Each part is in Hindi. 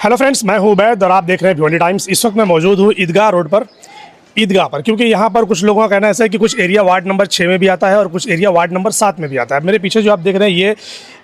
हेलो फ्रेंड्स, मैं हूं उबैद और आप देख रहे हैं भिवंडी टाइम्स। इस वक्त मैं मौजूद हूं ईदगाह रोड पर, क्योंकि यहाँ पर कुछ लोगों का कहना ऐसा है कि कुछ एरिया वार्ड नंबर 6 में भी आता है और कुछ एरिया वार्ड नंबर 7 में भी आता है। मेरे पीछे जो आप देख रहे हैं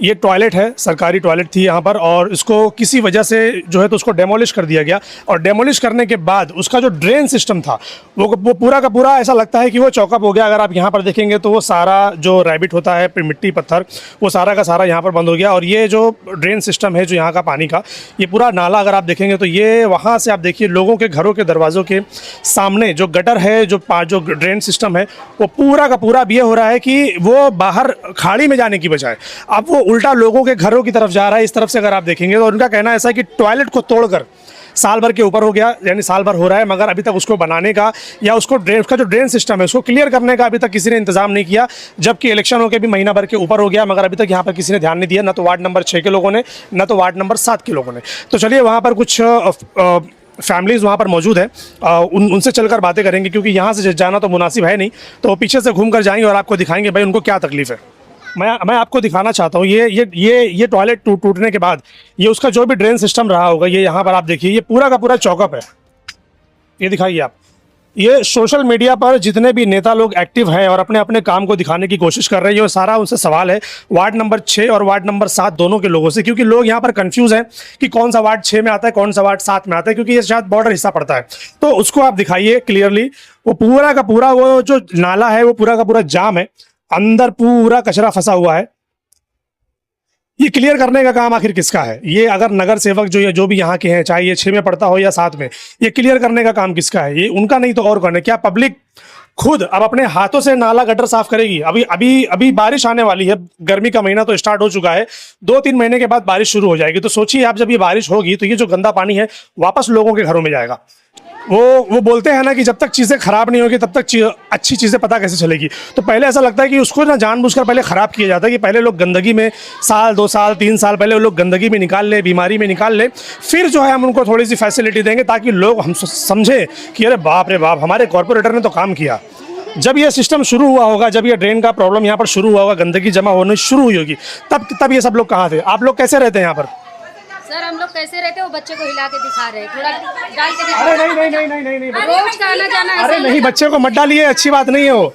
ये टॉयलेट है, सरकारी टॉयलेट थी यहाँ पर, और इसको किसी वजह से जो है तो उसको डेमोलिश कर दिया गया। और डेमोलिश करने के बाद उसका जो ड्रेन सिस्टम था वो पूरा का पूरा ऐसा लगता है कि वो चौकअप हो गया। अगर आप यहाँ पर देखेंगे तो वो सारा जो रैबिट होता है, मिट्टी पत्थर, वो सारा का सारा यहाँ पर बंद हो गया। और ये जो ड्रेन सिस्टम है जो यहाँ का पानी का, ये पूरा नाला अगर आप देखेंगे तो ये वहाँ से आप देखिए लोगों के घरों के दरवाज़ों के सामने जो गटर है, जो ड्रेन सिस्टम है, वो पूरा का पूरा अब ये हो रहा है कि वो बाहर खाड़ी में जाने की बजाय अब वो उल्टा लोगों के घरों की तरफ जा रहा है। इस तरफ से अगर आप देखेंगे तो उनका कहना ऐसा है कि टॉयलेट को तोड़कर साल भर के ऊपर हो गया, यानी साल भर हो रहा है, मगर अभी तक उसको बनाने का या उसका जो ड्रेन सिस्टम है उसको क्लियर करने का अभी तक किसी ने इंतजाम नहीं किया। जबकि इलेक्शन होकर भी महीना भर के ऊपर हो गया, मगर अभी तक यहाँ पर किसी ने ध्यान नहीं दिया, ना तो वार्ड नंबर 6 के लोगों ने, ना तो वार्ड नंबर 7 के लोगों ने। तो चलिए वहाँ पर कुछ फैमिलीज़ वहाँ पर मौजूद है, उनसे चलकर बातें करेंगे, क्योंकि यहाँ से जाना तो मुनासिब है नहीं। तो पीछे से घूम कर जाएंगे और आपको दिखाएंगे भाई उनको क्या तकलीफ़ है। मैं आपको दिखाना चाहता हूँ ये टॉयलेट टूटने के बाद ये उसका जो भी ड्रेन सिस्टम रहा होगा, ये यहाँ पर आप देखिए, ये पूरा का पूरा चौकअप है। ये दिखाइए आप। ये सोशल मीडिया पर जितने भी नेता लोग एक्टिव हैं और अपने अपने काम को दिखाने की कोशिश कर रहे हैं, ये सारा उनसे सवाल है वार्ड नंबर 6 और वार्ड नंबर 7 दोनों के लोगों से, क्योंकि लोग यहाँ पर कंफ्यूज हैं कि कौन सा वार्ड 6 में आता है, कौन सा वार्ड 7 में आता है, क्योंकि ये शायद बॉर्डर हिस्सा पड़ता है। तो उसको आप दिखाइए क्लियरली। वो पूरा का पूरा वो जो नाला है वो पूरा का पूरा जाम है, अंदर पूरा कचरा फंसा हुआ है। ये क्लियर करने का काम आखिर किसका है? ये अगर नगर सेवक जो भी यहाँ के हैं, चाहे ये 6 में पड़ता हो या 7 में, ये क्लियर करने का काम किसका है? ये उनका नहीं तो और कौन है? क्या पब्लिक खुद अब अपने हाथों से नाला गटर साफ करेगी? अभी बारिश आने वाली है, गर्मी का महीना तो स्टार्ट हो चुका है, 2-3 महीने के बाद बारिश शुरू हो जाएगी। तो सोचिए आप, जब ये बारिश होगी तो ये जो गंदा पानी है वापस लोगों के घरों में जाएगा। वो बोलते हैं ना कि जब तक चीज़ें खराब नहीं होगी तब तक अच्छी चीज़ें पता कैसे चलेगी। तो पहले ऐसा लगता है कि उसको ना जानबूझकर पहले ख़राब किया जाता है, कि पहले लोग गंदगी में साल 2 साल 3 साल पहले वो लोग गंदगी में निकाल ले, बीमारी में निकाल ले, फिर जो है हम उनको थोड़ी सी फैसिलिटी देंगे ताकि लोग हम समझे कि अरे बाप रे बाप, हमारे कॉर्पोरेटर ने तो काम किया। जब ये सिस्टम शुरू हुआ होगा, जब ये ड्रेन का प्रॉब्लम यहाँ पर शुरू हुआ होगा, गंदगी जमा होनी शुरू हुई होगी, तब ये सब लोग कहाँ थे? आप लोग कैसे रहते हैं यहाँ पर? सर हम लोग कैसे रहते हैं, वो बच्चे को हिला के दिखा रहे हैं, थोड़ा डाल के दिखा। अरे नहीं, रोज का आना जाना। अरे नहीं, बच्चे को मत डालिए, अच्छी बात नहीं है वो।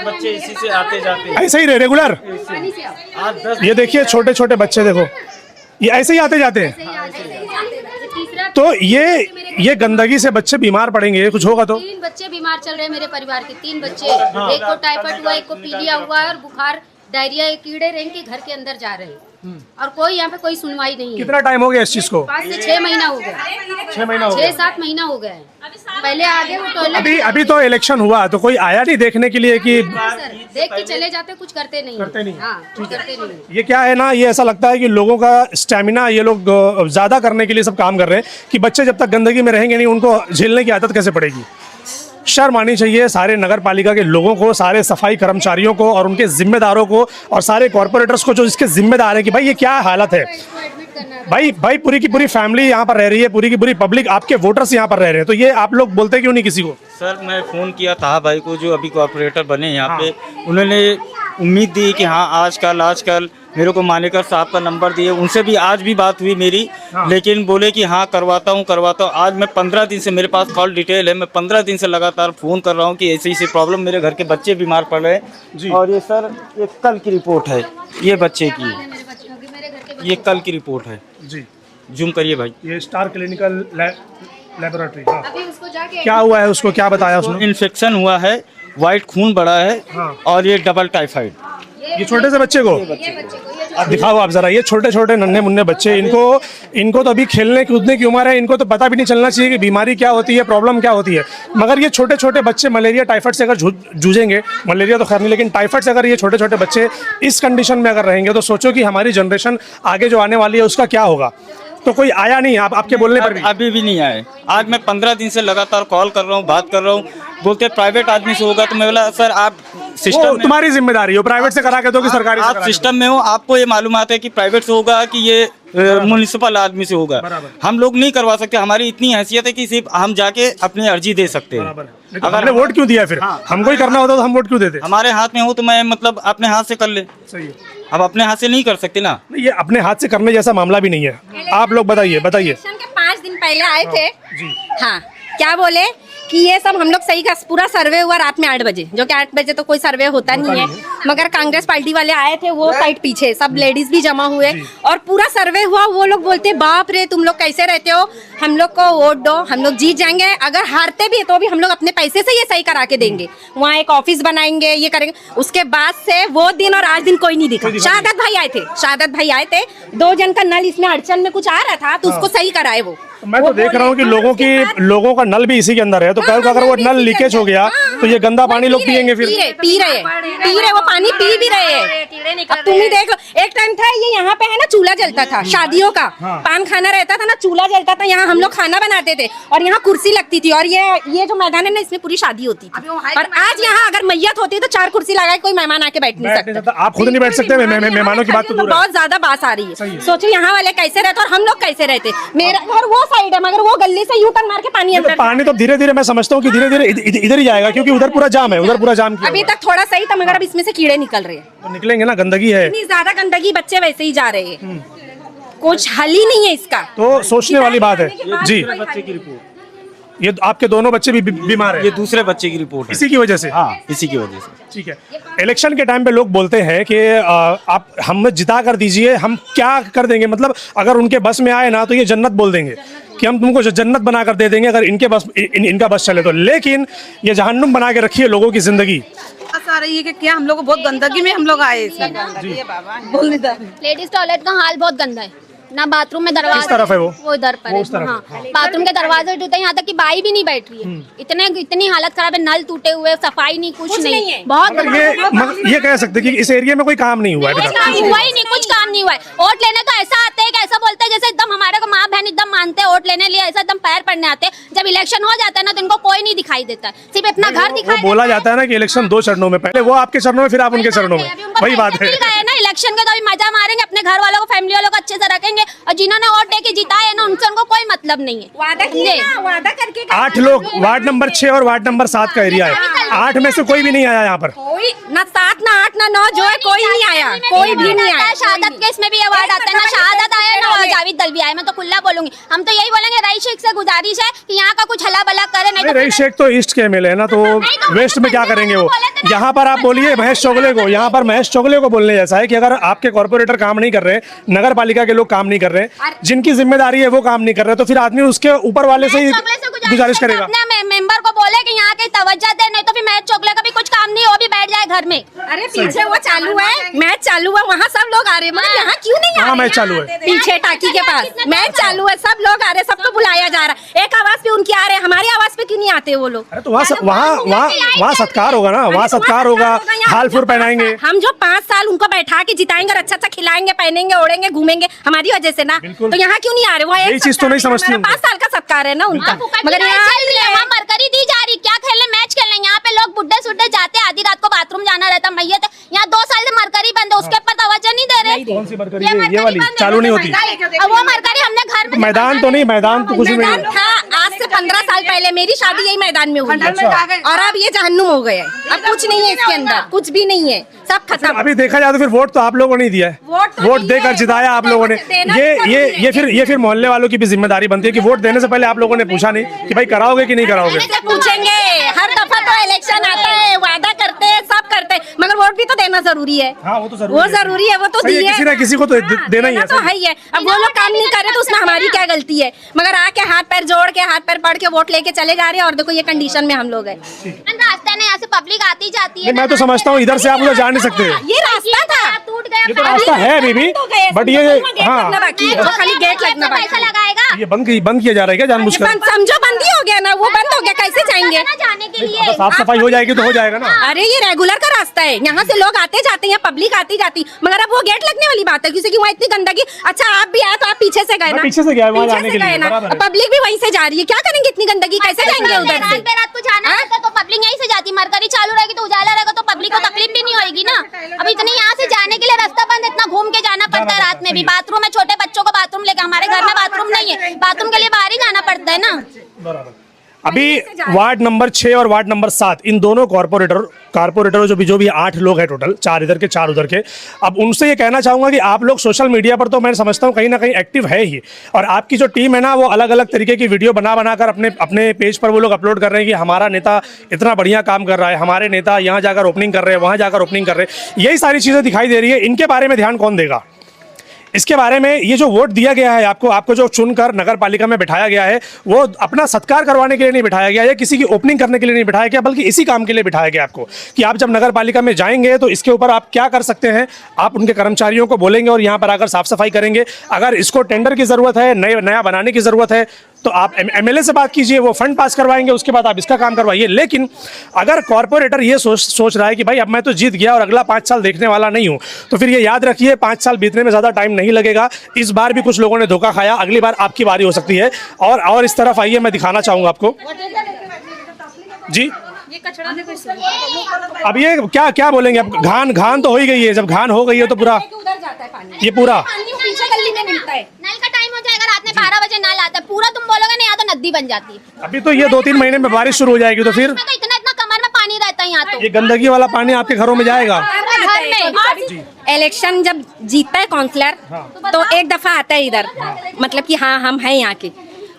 बच्चे इसी से आते जाते हैं, ऐसे ही रेगुलर। ये देखिए छोटे छोटे बच्चे, देखो ये ऐसे ही आते जाते हैं। तो ये गंदगी से बच्चे बीमार पड़ेंगे, कुछ होगा तो। 3 बच्चे बीमार चल रहे हैं मेरे परिवार के, 3 बच्चे, एक को टाइफाइड हुआ, एक को पीलिया हुआ है और बुखार, डायरिया, कीड़े रेंग के घर के अंदर जा रहे हैं और कोई यहाँ पे कोई सुनवाई नहीं है। कितना टाइम हो गया इस चीज को? 5 से 6 महीना हो गया। 6 महीना हो गया, 6-7 महीना हो गए। पहले आगे वो टॉयलेट, अभी तो इलेक्शन हुआ तो कोई आया नहीं देखने के लिए कि देख के चले जाते, कुछ करते नहीं। हाँ, कुछ करते नहीं। ये क्या है ना, ये ऐसा लगता है कि लोगों का स्टेमिना ये लोग ज्यादा करने के लिए सब काम कर रहे हैं, कि बच्चे जब तक गंदगी में रहेंगे नहीं उनको झेलने की आदत कैसे पड़ेगी। शर्म आनी चाहिए सारे नगर पालिका के लोगों को, सारे सफाई कर्मचारियों को और उनके जिम्मेदारों को और सारे कॉर्पोरेटर्स को जो इसके जिम्मेदार है कि भाई ये क्या हालत है। भाई पूरी की पूरी फैमिली यहाँ पर रह रही है, पूरी की पूरी पब्लिक, आपके वोटर्स यहाँ पर रह रहे हैं, तो ये आप लोग बोलते क्यों नहीं किसी को? सर मैं फ़ोन किया था भाई को जो अभी कॉर्पोरेटर बने यहाँ पे, उन्होंने उम्मीद दी कि हाँ आजकल मेरे को मानेकर साहब का नंबर दिए, उनसे भी आज भी बात हुई मेरी, लेकिन बोले कि हाँ करवाता हूँ। आज मैं 15 दिन से, मेरे पास कॉल डिटेल है, मैं 15 दिन से लगातार फ़ोन कर रहा हूँ कि ऐसी प्रॉब्लम, मेरे घर के बच्चे बीमार पड़ रहे हैं। और ये सर ये कल की रिपोर्ट है, ये बच्चे की, ये कल की रिपोर्ट है जी। जूम करिए भाई। ये स्टार क्लिनिकल लेबोरेटरी, क्या हुआ है उसको, क्या बताया उसने? इन्फेक्शन हुआ है, वाइट खून बढ़ा है और ये डबल टाइफाइड। ये छोटे से बच्चे को दिखाओ आप जरा, ये छोटे छोटे नन्हे मुन्ने बच्चे, इनको तो अभी खेलने कूदने की उम्र है, इनको तो पता भी नहीं चलना चाहिए कि बीमारी क्या होती है, प्रॉब्लम क्या होती है। मगर ये छोटे छोटे बच्चे मलेरिया टाइफाइड से अगर जूझेंगे, मलेरिया तो खैर नहीं, लेकिन टाइफाइड से अगर ये छोटे छोटे बच्चे इस कंडीशन में अगर रहेंगे तो सोचो कि हमारी जनरेशन आगे जो आने वाली है उसका क्या होगा। तो कोई आया नहीं आपके बोलने पर भी? अभी भी नहीं आए। आज मैं 15 दिन से लगातार कॉल कर रहा हूँ, बात कर रहा हूँ, बोलते प्राइवेट आदमी से होगा। तो मैं बोला सर आप सिस्टम, तुम्हारी जिम्मेदारी हो, प्राइवेट से करा के दो कि सरकारी से? आप सिस्टम में हो, आपको ये मालूमात है कि प्राइवेट से होगा कि ये म्युनिसिपल आदमी से होगा। हम लोग नहीं करवा सकते, हमारी इतनी हैसियत है कि सिर्फ हम जाके अपनी अर्जी दे सकते हैं। अगर हमने वोट क्यों दिया फिर? हमको ही करना होता तो हम वोट क्यों देते? हमारे हाथ में हो तो मैं मतलब अपने हाथ से कर ले। सही है। अब अपने हाथ से नहीं कर सकते ना। ये अपने हाथ से करने जैसा मामला भी नहीं है। आप लोग बताइए। इलेक्शन के 5 दिन पहले आए थे जी। हाँ, क्या बोले कि ये सब हम लोग सही का पूरा सर्वे हुआ रात में 8 बजे, जो कि 8 बजे तो कोई सर्वे होता नहीं है, मगर कांग्रेस पार्टी वाले आए थे वो साइड पीछे, सब लेडीज भी जमा हुए और पूरा सर्वे हुआ। वो लोग बोलते बाप रे तुम लोग कैसे रहते हो, हम लोग को वोट दो, हम लोग जीत जाएंगे, अगर हारते भी है तो भी हम लोग अपने पैसे से ये सही करा के देंगे, वहाँ एक ऑफिस बनाएंगे, ये करेंगे। उसके बाद से वो दिन और आज दिन कोई नहीं दिखा। शहादत भाई आए थे, शहादत भाई आए थे, 2 जन का नल इसमें अड़चन में कुछ आ रहा था तो उसको सही कराए वो। मैं तो देख रहा हूँ कि लोगों का नल भी इसी के अंदर है, तो कल को अगर वो नल लीकेज हो गया तो ये गंदा पानी लोग पियेंगे फिर। पी रहे वो पानी पी भी रहे हैं। अब तुम ही देख लो, एक टाइम था ये यहाँ पे है ना चूल्हा जलता था शादियों का, पान खाना रहता था ना, चूल्हा जलता था, यहाँ हम लोग खाना बनाते थे और यहाँ कुर्सी लगती थी और ये जो मैदान है ना इसमें पूरी शादी होती थी। और आज यहाँ अगर मैयत होती तो 4 कुर्सी लगा कोई मेहमान आके बैठ नहीं सकता। आप खुद नहीं बैठ सकते, मेहमानों की बात तो दूर है। बहुत ज्यादा बात आ रही है। सोचो यहाँ वाले कैसे रहते और हम लोग कैसे रहते। मेरा घर वो साइड है मगर वो गली से यू टर्न मार के पानी अंदर। पानी तो धीरे धीरे मैं समझता हूँ कि धीरे धीरे इधर ही जाएगा, क्योंकि उधर पूरा जाम है, उधर पूरा जाम किया अभी तक थोड़ा सही था मगर अब इसमें से कीड़े निकल रहे हैं। तो निकलेंगे ना, गंदगी है, इतनी ज्यादा गंदगी, बच्चे वैसे ही जा रहे हैं, कुछ हल ही नहीं है इसका। तो सोचने वाली बात है जी। बच्चे की रिपोर्ट, ये आपके दोनों बच्चे भी बीमार है ये दूसरे बच्चे की रिपोर्ट है इसी की वजह से। हाँ, इसी की वजह से। ठीक है। इलेक्शन के टाइम पे लोग बोलते हैं कि आप हमें जिता कर दीजिए, हम क्या कर देंगे, मतलब अगर उनके बस में आए ना तो ये जन्नत बोल देंगे कि हम तुमको जन्नत बना कर दे देंगे अगर इनके बस इनका बस चले तो। लेकिन ये जहन्नुम बना के रखी है लोगों की जिंदगी। आ रही है कि क्या हम लोग को बहुत गंदगी में हम लोग आए इसमें। बोलने दो। लेडीज टॉयलेट का हाल बहुत गंदा है ना, बाथरूम में दरवाजा किस तरफ है वो इधर पर वो उस है। तरफ हाँ, है। बाथरूम के दरवाजे टूटे, यहाँ तक कि बाई भी नहीं बैठ रही है। इतनी हालत खराब है, नल टूटे हुए, सफाई नहीं, कुछ नहीं है, बहुत ये कह सकते हैं कि इस एरिया में कोई काम नहीं हुआ है अभी कुछ तक। काम हुआ ही नहीं, कुछ काम नहीं हुआ है। वोट लेने तो ऐसा आते हैं कि ऐसा बोलते हैं जैसे एकदम हमारे को माँ बहन एकदम मानते हैं, वोट लेने लिए ऐसा एकदम पैर पड़ने आते हैं। जब इलेक्शन हो जाता है ना तो इनको कोई नहीं दिखाई देता है, सिर्फ अपना घर दिखाई वो बोला जाता है ना कि इलेक्शन 2 चरणों में, पहले वो आपके चरणों में फिर आप उनके चरणों में, वही बात है ना। इलेक्शन का तो अभी मजा मारेंगे, अपने घर वालों को, फैमिली वालों को अच्छे से रखेंगे, और जिन्होंने वोट दे के जिताए ना उनसे उनको कोई मतलब नहीं है। वादा करके 8 लोग, वार्ड नंबर 6 और वार्ड नंबर 7 का एरिया है, 8 में से कोई भी नहीं आया यहाँ पर। कोई ना 7 ना 8 ना 9 जो है कोई नहीं आया, कोई भी नहीं आया। शहादत के इसमें भी ये वार्ड आता है ना, शहादत आया ना जावेद दलवी आया। मैं तो खुला बोलूंगी, हम तो यही बोलेंगे रईस शेख से गुजारिश है कि यहाँ का कुछ हला बला करे। नहीं तो रईस शेख तो ईस्ट के एमएलए है ना, तो वेस्ट में क्या करेंगे वो। यहाँ पर आप बोलिए महेश चोगले को, यहाँ पर महेश चोगले को बोलने जैसा है कि अगर आपके कॉर्पोरेटर काम नहीं कर रहे, नगर पालिका के लोग काम नहीं कर रहे, जिनकी जिम्मेदारी है वो काम नहीं कर रहे, तो फिर आदमी उसके ऊपर वाले से ही गुजारिश करेगा। अपने मेंबर को बोले कि यहाँ की तवज्जो दे, नहीं तो फिर महेश चोगले का भी कुछ काम नहीं, वो भी बैठ जाए घर में। अरे पीछे वो चालू है, मैच चालू है, वहाँ सब लोग आ रहे हैं, मगर यहाँ क्यों नहीं आ हाँ रहे? मैच चालू है, पीछे टाकी के पास मैच चालू है, सब लोग आ रहे हैं, सबको बुलाया जा रहा है। एक आवाज पे उनकी आ रहे हैं, हमारी आवाज पे क्यों नहीं आते वो लोग? अरे तो वहाँ सत्कार होगा ना, वहाँ सत्कार होगा, हाल फूल पहनाएंगे। हम जो 5 साल उनको बैठा के जिताएंगे और अच्छा अच्छा खिलाएंगे, पहनेंगे, ओढ़ेंगे, घूमेंगे हमारी वजह से ना, तो यहाँ क्यों नहीं आ रहे? वो यही चीज तो नहीं समझती 5 साल का सत्कार है ना उनका, मगर यहाँ मरकरी दी जा रही, क्या खेलने मैच खेलने। यहाँ पे लोग बुड्ढे सुड्ढे जाते, आधी रात को बाथरूम जाना रहता, मैयत यहाँ 2 साल से मरकरी बंद है, उसके ऊपर तवज्जो नहीं दे रहे। कौन सी मरकरी है? ये वाली चालू नहीं होती। अब वो मरकरी हमने घर में, मैदान तो नहीं, मैदान तो कुछ भी मैदान नहीं। था आज से 15 साल पहले, मेरी शादी यही मैदान में हुई है। और अब ये जहन्नुम हो गया है, अब कुछ नहीं है इसके अंदर, कुछ भी नहीं है, सब खत्म। अभी देखा जाए तो फिर वोट तो आप लोगों ने दिया है, वोट देकर जिताया आप लोगों ने। ये फिर मोहल्ले वालों की भी जिम्मेदारी बनती है कि वोट देने से पहले आप लोगों ने पूछा नहीं कि भाई कराओगे कि नहीं कराओगे। पूछेंगे, हर दफा तो इलेक्शन आता है, वादा करते हैं, सब करते हैं, मगर वोट भी तो देना जरूरी है। हाँ, वो तो जरूरी वो है। जरूरी है, वो तो सही है, दिए किसी ना किसी को तो देना ही है। तो है ही है। अब वो लोग काम नहीं कर रहे तो उसमें हमारी क्या गलती है? मगर आके हाथ पैर जोड़ के, हाथ पैर पड़ के वोट लेके चले जा रहे हैं और देखो ये कंडीशन में हम लोग हैं। रास्ते ने यहाँ से पब्लिक आती जाती है। मैं तो समझता हूँ इधर से आप उधर जा नहीं सकते। ये रास्ता था, टूट गया, ये तो रास्ता है अभी भी, बट ये हाँ बाकी है, खाली गेट लगना बाकी पैसा लगाएगा। ये बंद किया जा रहा है क्या जानबूझकर? समझो बंदी हो गया ना, वो बंद हो गया, कैसे जाएंगे? जाने के लिए अगर साफ सफाई हो जाएगी तो हो जाएगा ना। अरे ये रेगुलर का रास्ता है, यहाँ से लोग आते जाते हैं, पब्लिक आती जाती, मगर अब वो गेट लगने वाली बात है क्योंकि वहाँ इतनी गंदगी। अच्छा आप भी आए तो आप पीछे से गए ना, पीछे से गया वहाँ जाने के लिए, ना, पब्लिक भी वहीं से जा रही है, क्या करेंगे इतनी गंदगी, कैसे जाएंगे उधर से? रात को जाना रहता तो पब्लिक यहीं से जाती, मरकरी चालू रहेगी तो उजाला रहेगा तो पब्लिक को तकलीफ भी नहीं होगी ना। अब इतनी यहाँ से जाने के लिए रास्ता बंद, इतना घूम के जाना पड़ता है रात में भी। बाथरूम है, छोटे बच्चों को बाथरूम लेके, हमारे घर में बाथरूम नहीं है, बाथरूम के लिए बाहर ही जाना पड़ता है ना। बराबर। अभी वार्ड नंबर 6 और वार्ड नंबर 7 इन दोनों कारपोरेटर जो भी 8 लोग हैं टोटल, 4 इधर के 4 उधर के। अब उनसे ये कहना चाहूँगा कि आप लोग सोशल मीडिया पर तो मैं समझता हूँ कहीं ना कहीं एक्टिव है ही, और आपकी जो टीम है ना वो अलग अलग तरीके की वीडियो बना कर अपने पेज पर वो लोग अपलोड कर रहे हैं कि हमारा नेता इतना बढ़िया काम कर रहा है, हमारे नेता यहाँ जाकर ओपनिंग कर रहे हैं, वहाँ जाकर ओपनिंग कर रहे हैं, यही सारी चीज़ें दिखाई दे रही है। इनके बारे में ध्यान कौन देगा? इसके बारे में ये जो वोट दिया गया है आपको जो चुनकर नगर पालिका में बिठाया गया है वो अपना सत्कार करवाने के लिए नहीं बिठाया गया या किसी की ओपनिंग करने के लिए नहीं बिठाया गया, बल्कि इसी काम के लिए बिठाया गया आपको कि आप जब नगर पालिका में जाएंगे तो इसके ऊपर आप क्या कर सकते हैं, आप उनके कर्मचारियों को बोलेंगे और यहाँ पर आकर साफ सफाई करेंगे। अगर इसको टेंडर की ज़रूरत है, नया बनाने की ज़रूरत है तो आप एमएलए से बात कीजिए, वो फंड पास करवाएंगे, उसके बाद आप इसका काम करवाइए। लेकिन अगर कॉर्पोरेटर ये सोच रहा है कि भाई अब मैं तो जीत गया और अगला 5 साल देखने वाला नहीं हूँ, तो फिर ये याद रखिए 5 साल बीतने में ज़्यादा टाइम नहीं लगेगा। इस बार भी कुछ लोगों ने धोखा खाया, अगली बार आपकी बारी हो सकती है। और इस तरफ आइए, मैं दिखाना चाहूँगा आपको जी। अब ये क्या बोलेंगे? अब घान तो हो ही गई है, जब घान हो गई है तो पूरा ये पूरा पीछे गली में मिलता है। नल का टाइम हो जाएगा, रात में 12 बजे नल आता है, पूरा तुम बोलोगे नहीं, यहाँ तो नदी बन जाती है। अभी तो ये 2-3 महीने में बारिश शुरू हो जाएगी तो फिर इसमें तो इतना कमर में पानी रहता है यहाँ तो। ये गंदगी वाला पानी आपके घरों में जाएगा। घर में इलेक्शन जब जीतता है काउंसलर तो एक दफा आता है इधर, मतलब कि हाँ हम हैं यहाँ के।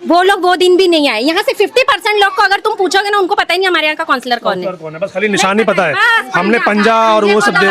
वो लोग वो दिन भी नहीं आए। यहाँ से 50% लोग को अगर तुम पूछोगे ना, उनको पता ही नहीं हमारे यहाँ का काउंसलर कौन है। बस खाली निशान ही पता है, हमने पंजा और वो सब दे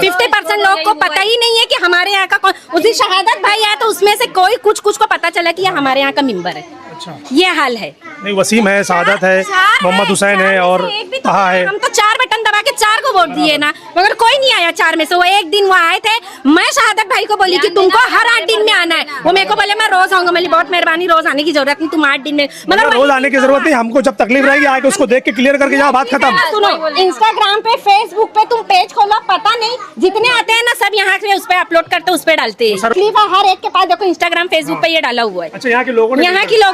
50% लोग को पता ही नहीं है कि हमारे यहाँ का कौन। उस दिन शहादत भाई आया तो उसमें से कोई कुछ को पता चला कि ये हमारे यहाँ का मेंबर है। अच्छा, ये हाल है। नहीं, वसीम है, सादत है, मोहम्मद हुसैन है और कहा है। हम तो 4 बटन दबा के 4 को वोट दिए ना, मगर कोई नहीं आया 4 में से। वो एक दिन वो आए थे, मैं शहादत भाई को बोली कि तुमको हर 8 दिन में आना है। वो मेरे को बोले मैं रोज आऊंगा। मैं बहुत मेहरबानी, रोज आने की जरूरत नहीं, तुम 8 दिन में। मगर रोज आने की जरूरत नहीं, हमको जब तकलीफ रहेगी आके उसको देख के क्लियर करके जाओ, बात खत्म। सुनो, इंस्टाग्राम पे, फेसबुक पे तुम पेज खोलो, पता नहीं जितने आते हैं ना सब यहाँ से उस पे अपलोड करते, उस पे डालते हैं। तकलीफ है हर एक के पास। देखो इंस्टाग्राम फेसबुक पे ये डाला हुआ है। अच्छा, यहाँ के लोगों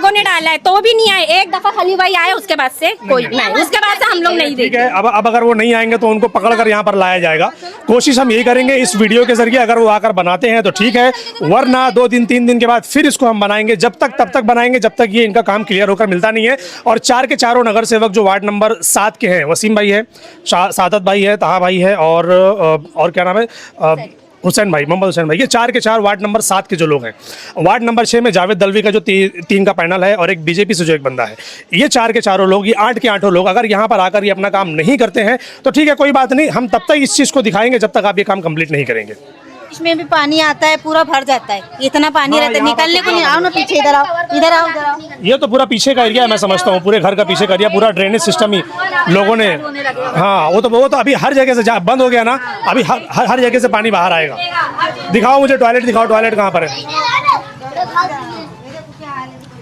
ने डाला है तो भी नहीं आए। एक दफा खली भाई आए, उसके बाद से कोई नहीं, उसके बाद से हम लोग नहीं ठीक है। अब अगर वो नहीं आएंगे तो उनको पकड़कर यहाँ पर लाया जाएगा। कोशिश हम यही करेंगे इस वीडियो के जरिए, अगर वो आकर बनाते हैं तो ठीक है, वरना 2 दिन 3 दिन के बाद फिर इसको हम बनाएंगे। तब तक बनाएंगे जब तक ये इनका काम क्लियर होकर मिलता नहीं है। और 4 के चारों नगर सेवक जो वार्ड नंबर 7 के हैं, वसीम भाई है, सादत भाई है, ताहा भाई है और क्या नाम है, हुसैन भाई, मोहम्मद हुसैन भाई, ये 4 के 4 वार्ड नंबर 7 के जो लोग हैं। वार्ड नंबर 6 में जावेद दलवी का जो 3 का पैनल है और एक बीजेपी से जो एक बंदा है, ये 4 के चारों लोग, ये 8 के 8 लोग अगर यहाँ पर आकर ये अपना काम नहीं करते हैं तो ठीक है, कोई बात नहीं, हम तब तक इस चीज़ को दिखाएंगे जब तक आप ये काम कंप्लीट नहीं करेंगे। इसमें भी पानी आता है, पूरा भर जाता है, इतना पानी रहता है, निकलने को नहीं। आओ ना पीछे, इधर आओ, इधर आओ, इधर आओ। ये तो पूरा पीछे का एरिया है, मैं समझता हूँ पूरे घर का पीछे का एरिया, पूरा ड्रेनेज सिस्टम ही लोगों ने, हाँ वो तो अभी हर जगह से बंद हो गया ना, अभी हर जगह से पानी बाहर आएगा। दिखाओ मुझे टॉयलेट, दिखाओ टॉयलेट कहाँ पर है।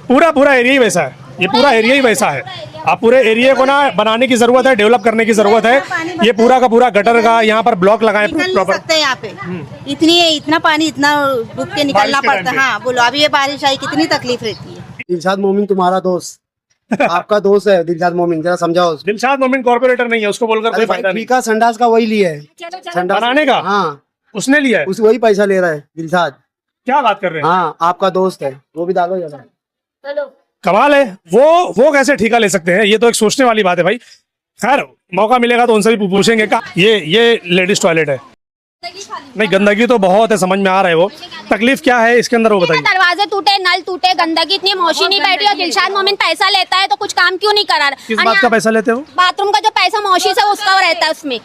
पूरा एरिया ही वैसा है, ये पूरा एरिया ही वैसा है। आप पूरे एरिया को ना बनाने की जरूरत है, डेवलप करने की जरूरत है। ये पूरा का पूरा गटर का यहाँ पर ब्लॉक लगाए प्रॉपर। सकते हैं यहाँ पे इतना पानी इतना डूब के निकलना पड़ता है। हाँ बोलो, अभी ये बारिश आई, कितनी तकलीफ रहती है। दिलशाद मोमिन तुम्हारा दोस्त आपका दोस्त है दिलशाद मोमिन, जरा समझाओ उसको। दिलशाद मोमिन कॉर्पोरेटर नहीं है, उसको बोलकर कोई फायदा नहीं। का संडास का वही लिया है, बनाने का, हाँ उसने लिया है, उस वही पैसा ले रहा है दिलशाद। क्या बात कर रहे हैं? हाँ आपका दोस्त है, वो भी डालो जरा। कमाल है। वो कैसे ठेका ले सकते हैं, ये तो एक सोचने वाली बात है भाई। खैर मौका मिलेगा तो उनसे भी पूछेंगे। का ये लेडीज टॉयलेट है? नहीं, गंदगी तो बहुत है, समझ में आ रहा है। वो तकलीफ क्या है इसके अंदर वो बताइए। दरवाजे टूटे, नल टूटे, गंदगी इतनी, मौसी नहीं बैठी और दिलशाद मोमिन पैसा लेता है तो कुछ काम क्यों नहीं करा रहा। किस बात का पैसा लेते हो? बाथरूम का जो पैसा मौसी से उसका रहता है उसमें।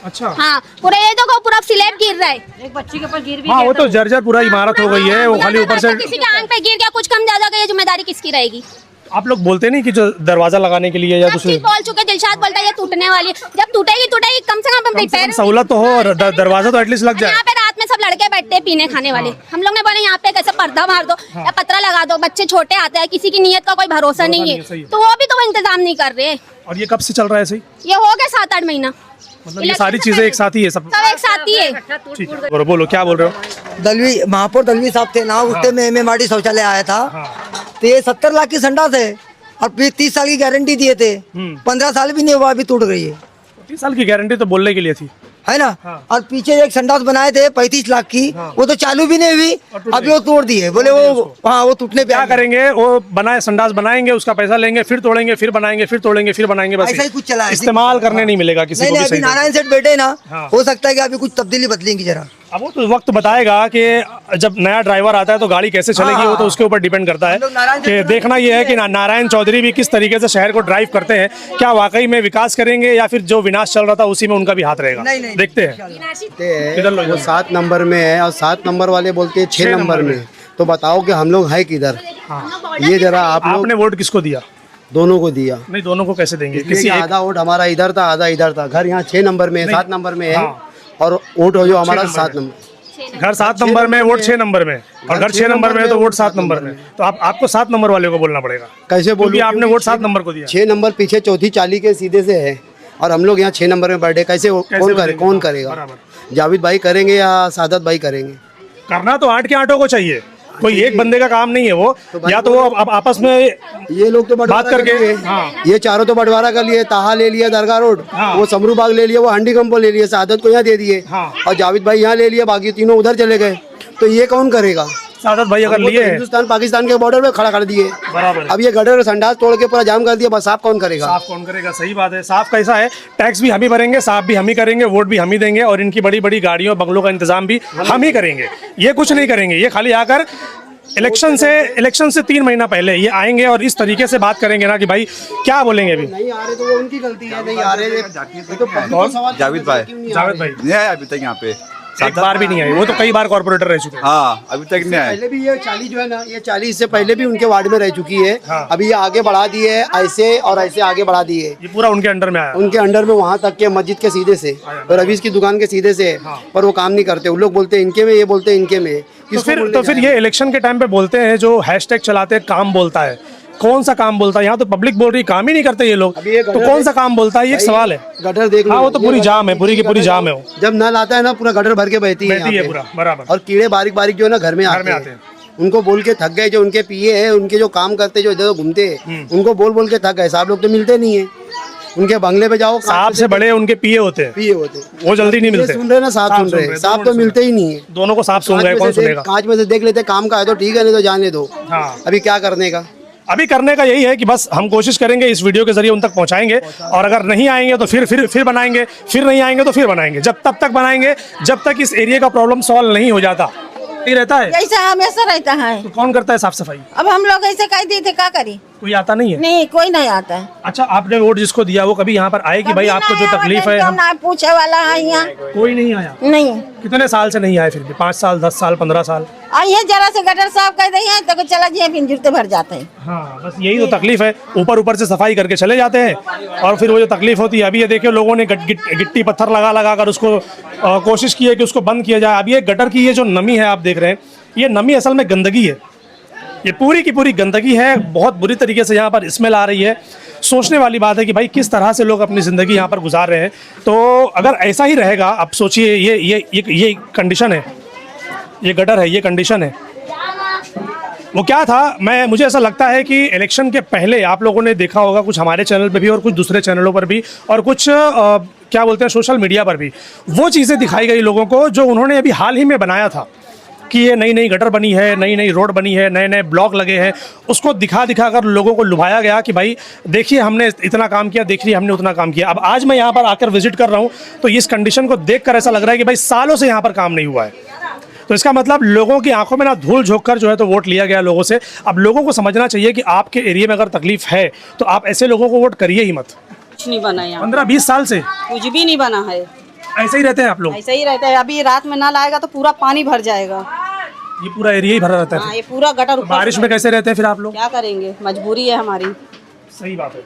अच्छा, हाँ, पूरा ये देखो, पूरा स्लेब गिर रहा है। एक बच्ची के ऊपर गिर भी हाँ वो तो जर्जर पूरा इमारत हो गई है, वो खाली ऊपर से किसी के आंख पे गिर गया, कुछ कम ज्यादा का ये जिम्मेदारी किसकी रहेगी? आप लोग बोलते नहीं कि जो दरवाजा लगाने के लिए या सब दूसरे चीज बोल चुके, दिलशाद बोलता है ये टूटने वाली है। जब टूटेगी कम से कम रिपेयर सहूलत तो हो और दरवाजा तो एटलीस्ट लग जाए। यहाँ पे रात में सब लड़के बैठते हैं पीने खाने वाले, हम लोग ने बोले यहाँ पे कैसे पर्दा मार दो या पतरा लगा दो। बच्चे छोटे आते हैं, किसी की नीयत का कोई भरोसा नहीं है, तो वो भी तो वो इंतजाम नहीं कर रहे। और ये कब से चल रहा है सही? ये हो गया 7-8 महीना। मतलब ये सारी चीजें एक साथ ही है, सब एक साथ ही है। ठीक है, बोलो क्या बोल रहे हो? दलवी महापौर दलवी साहब थे ना, उससे में एमएमआरडी शौचालय आया था। तो ये 70 लाख की संडास है और फिर 30 साल की गारंटी दिए थे, 15 साल भी नहीं हुआ, अभी टूट गई है। 30 साल की गारंटी तो बोलने के लिए थी। है ना। और पीछे एक संडास बनाए थे 35 लाख की, वो तो चालू भी नहीं हुई, अभी वो तोड़ दिए, बोले वो हाँ वो टूटने पे क्या करेंगे, वो बनाए संडास बनाएंगे, उसका पैसा लेंगे, फिर तोड़ेंगे, फिर बनाएंगे, फिर तोड़ेंगे, फिर बनाएंगे, बस ऐसा ही कुछ चला है। इस्तेमाल करने नहीं मिलेगा किसी नहीं को नहीं, भी अभी सही नारायण सेठ बैठे ना, हाँ। हो सकता है कि अभी कुछ तब्दीली बदलेंगी जरा। अब वो तो वक्त बताएगा कि जब नया ड्राइवर आता है तो गाड़ी कैसे चलेगी, वो तो उसके ऊपर डिपेंड करता है। कि देखना ये है कि नारायण चौधरी भी किस तरीके से शहर को ड्राइव करते हैं, क्या वाकई में विकास करेंगे या फिर जो विनाश चल रहा था उसी में उनका भी हाथ रहेगा। देखते हैं। इधर लो, वो 7 नंबर में है और 7 नंबर वाले बोलते हैं 6 नंबर में, तो बताओ कि हम लोग है किधर। ये जरा आप लोग आपने वोट किसको दिया? दोनों को दिया। नहीं, दोनों को कैसे देंगे? किसी किसी एक आधा वोट हमारा इधर था, आधा इधर था। घर यहाँ 6 नंबर में है, 7 नंबर में है, और वोट हो जो हमारा 7 नंबर। घर 7 नंबर में, वोट 6 नंबर में, और घर 6 नंबर में तो वोट 7 नंबर में। तो आपको 7 नंबर वाले को बोलना पड़ेगा। कैसे बोलूं? आपने वोट 7 नंबर को दिया। 6 नंबर पीछे चौथी चाली के सीधे से है, और हम लोग यहाँ 6 नंबर में बैठे। कैसे कौन करेगा? जावेद भाई करेंगे या सादत भाई करेंगे? करना तो 8 के 8 को चाहिए, कोई एक बंदे का काम नहीं है वो। या तो वो अब आपस में ये लोग तो बात करके, ये चारों तो बंटवारा कर लिए। ताहा ले लिया दरगाह रोड, वो समरू बाग ले लिया, वो हंडी कंपो ले लिया, सादत को यहाँ दे दिए, और जावेद भाई यहाँ ले लिया, बाकी तीनों उधर चले गए। तो ये कौन करेगा? सादत भाई अगर लिए हिंदुस्तान पाकिस्तान के बॉर्डर पे खड़ा कर दिए बराबर। अब ये गटर संडास तोड़ के पूरा जाम कर दिया, बस साफ कौन करेगा? साफ कौन करेगा? सही बात है। साफ कैसा है, टैक्स भी हम ही भरेंगे, साफ भी हम ही करेंगे, वोट भी हम ही देंगे, और इनकी बड़ी बड़ी गाड़ियों बंगलों का इंतजाम भी हम ही करेंगे। ये कुछ नहीं करेंगे, ये खाली आकर इलेक्शन से 3 महीना पहले ये आएंगे और इस तरीके से बात करेंगे ना कि भाई क्या बोलेंगे। अभी नहीं आ रहे तो वो उनकी गलती है, नहीं आ रहे। जावेद भाई नहीं आया अभी तक यहाँ पे, एक बार भी नहीं आए। वो तो कई बार कॉर्पोरेटर रह चुके हैं। हाँ अभी तक नहीं आए। पहले भी ये 40 जो है ना, ये 40 इससे पहले भी उनके वार्ड में रह चुकी है। अभी ये आगे बढ़ा दिए, ऐसे और ऐसे आगे बढ़ा दिए। ये पूरा उनके अंडर में आया, उनके अंडर में, वहाँ तक के मस्जिद के सीधे से और रवीश की दुकान के सीधे से। पर वो काम नहीं करते, उन लोग बोलते हैं इनके में, ये बोलते हैं इनके में। तो फिर ये इलेक्शन के टाइम पे बोलते हैं, जो हैशटैग चलाते हैं काम बोलता है, कौन सा काम बोलता है? यहाँ तो पब्लिक बोल रही काम ही नहीं करते ये लोग, तो कौन सा काम बोलता है? ये एक सवाल है। गटर देख लो, हाँ वो तो पूरी जाम है, पूरी की पूरी जाम है। वो जब नल आता है ना, पूरा गटर भर के बहती है पूरा बराबर। और कीड़े बारीक बारीक जो है ना घर में आते हैं। उनको बोल के थक गए, जो उनके पीए हैं, उनके जो काम करते, जो इधर घूमते हैं, उनको बोल के थक गए। साहब लोग तो मिलते नहीं है, उनके बंगले पे जाओ, साहब से बड़े उनके पीए होते हैं, वो जल्दी नहीं मिलते। सुन रहे ना, साहब सुन रहे, साहब तो मिलते ही नहीं है। दोनों को साहब सुन रहे, कौन सुनेगा? कांच में से देख लेते, काम का है तो ठीक है, नहीं तो जाने दो। अभी क्या करने का? अभी करने का यही है कि बस हम कोशिश करेंगे, इस वीडियो के जरिए उन तक पहुंचाएंगे, और अगर नहीं आएंगे तो फिर बनाएंगे, फिर नहीं आएंगे तो फिर बनाएंगे। तब तक बनाएंगे जब तक इस एरिया का प्रॉब्लम सॉल्व नहीं हो जाता। ये रहता है, ऐसा हमेशा रहता है। तो कौन करता है साफ सफाई? अब हम लोग ऐसे कह दी थे, क्या करी? कोई आता नहीं है? नहीं, कोई नहीं आता है। अच्छा, आपने वोट जिसको दिया वो कभी यहाँ पर आए कि भाई आपको जो तकलीफ है? ना पूछे वाला है यहाँ, कोई नहीं आया। नहीं। कितने साल से नहीं आए? फिर भी 5 साल, 10 साल, 15 साल आई है। जरा से गटर साफ कर दी है तो चला जी, फिर जुटते भर जाते हैं। हाँ, बस यही तो तकलीफ है। ऊपर से सफाई करके चले जाते हैं, और फिर वो जो तकलीफ होती है, अभी ये देखिए लोगों ने गिट्टी पत्थर लगा कर उसको कोशिश की है कि उसको बंद किया जाए। अभी ये गटर की ये जो नमी है आप देख रहे हैं, ये नमी असल में गंदगी है। ये पूरी की पूरी गंदगी है, बहुत बुरी तरीके से यहाँ पर स्मेल आ रही है। सोचने वाली बात है कि भाई किस तरह से लोग अपनी ज़िंदगी यहाँ पर गुजार रहे हैं। तो अगर ऐसा ही रहेगा, अब सोचिए, ये कंडीशन है, ये गटर है, ये कंडीशन है। वो क्या था, मुझे ऐसा लगता है कि इलेक्शन के पहले आप लोगों ने देखा होगा, कुछ हमारे चैनल पे भी और कुछ दूसरे चैनलों पर भी, और कुछ क्या बोलते हैं सोशल मीडिया पर भी, वो चीज़ें दिखाई गई लोगों को जो उन्होंने अभी हाल ही में बनाया था कि ये नई गटर बनी है, नई रोड बनी है, नए ब्लॉक लगे हैं। उसको दिखा कर लोगों को लुभाया गया कि भाई देखिए हमने इतना काम किया, देखिए हमने उतना काम किया। अब आज मैं यहाँ पर आकर विजिट कर रहा हूँ तो इस कंडीशन को देखकर ऐसा लग रहा है कि भाई सालों से यहाँ पर काम नहीं हुआ है। तो इसका मतलब लोगों की आंखों में ना धूल झोंक कर जो है तो वोट लिया गया लोगों से। अब लोगों को समझना चाहिए कि आपके एरिया में अगर तकलीफ है तो आप ऐसे लोगों को वोट करिए ही मत। कुछ नहीं बना यहाँ 15-20 साल से कुछ भी नहीं बना है। ऐसे ही रहते हैं आप लोग? ऐसे ही रहता है। अभी रात में नल आएगा तो पूरा पानी भर जाएगा। ये पूरा एरिया ही भरा रहता है? हाँ, ये पूरा गटर। बारिश में कैसे रहते हैं फिर आप लोग? क्या करेंगे, मजबूरी है हमारी। सही बात है।